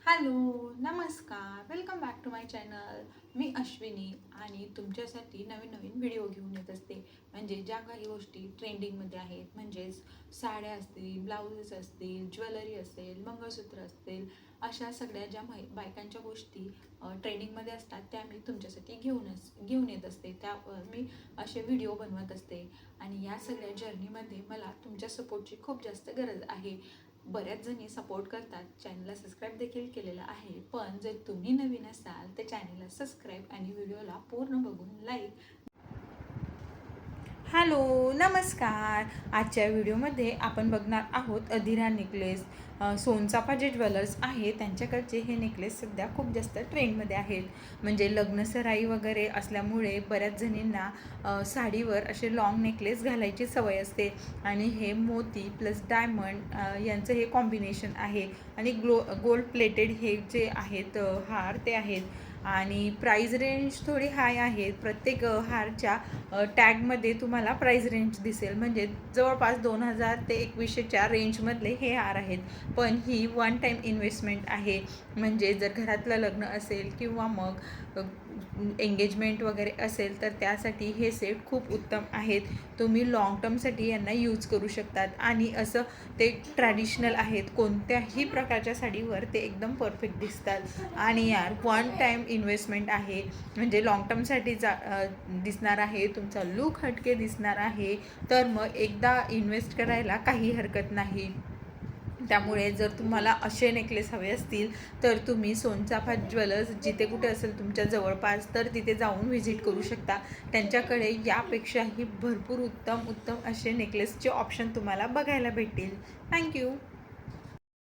Hello, नमस्कार, welcome back to my channel. मी अश्विनी आणि तुमच्यासाठी नवीन नवीन व्हिडिओ घेऊन येत असते. म्हणजे ज्या काही गोष्टी ट्रेंडिंगमध्ये आहेत, म्हणजेच साड्या असतील, ब्लाउजेस असतील, ज्वेलरी असेल, मंगळसूत्र असतील, अशा सगळ्या ज्या बायकांच्या गोष्टी ट्रेंडिंगमध्ये असतात त्या मी तुमच्यासाठी घेऊन येत असते. त्यावर मी असे व्हिडिओ बनवत असते आणि या सगळ्या जर्नीमध्ये मला तुमच्या सपोर्टची खूप जास्त गरज आहे. बऱ्याच जणी सपोर्ट करतात, चॅनलला सबस्क्राईब देखील केलेलं आहे. पण जर तुम्ही नवीन असाल तर चॅनलला सबस्क्राईब आणि व्हिडिओला पूर्ण बघून लाईक. हॅलो, नमस्कार. आजच्या व्हिडिओमध्ये आपण बघणार आहोत अधीरा नेकलेस. सोनचाफा जे ज्वेलर्स आहे त्यांच्याकडचे हे नेकलेस सध्या खूप जास्त ट्रेंडमध्ये आहेत. म्हणजे लग्नसराई वगैरे असल्यामुळे बऱ्याच जणींना साडीवर असे लॉंग नेकलेस घालायची सवय असते आणि हे मोती प्लस डायमंड यांचं हे कॉम्बिनेशन आहे आणि गोल्ड प्लेटेड हे जे आहेत हार ते आहेत. आणि प्राईज रेंज थोडी हाय आहे. प्रत्येक हारच्या टॅगमध्ये तुम्हाला प्राईज रेंज दिसेल. म्हणजे जवळपास 2000 ते 2100च्या रेंजमधले हे हार आहेत. पण ही वन टाईम इन्व्हेस्टमेंट आहे. म्हणजे जर घरातलं लग्न असेल किंवा मग एंगेजमेंट वगैरे असेल तर त्यासाठी हे सेट खूप उत्तम आहेत. तुम्ही लाँग टर्मसाठी यांना यूज करू शकतात आणि असं ते ट्रॅडिशनल आहेत. कोणत्याही प्रकारच्या साडीवर ते एकदम परफेक्ट दिसतात आणि यार वन टाईम इन्व्हेस्टमेंट आहे. म्हणजे लाँग टर्मसाठी दिसणार आहे, तुमचा लुक हटके दिसणार आहे. तर मग एकदा इन्व्हेस्ट करायला काही हरकत नाही. त्यामुळे जर तुम्हाला असे नेकलेस हवे असतील तर तुम्ही सोनचाफा ज्वेलर्स जिथे कुठे असेल तुमच्या जवळपास तर तिथे जाऊन व्हिजिट करू शकता. त्यांच्याकडे यापेक्षाही भरपूर उत्तम असे नेकलेसचे ऑप्शन तुम्हाला बघायला भेटतील. थँक्यू.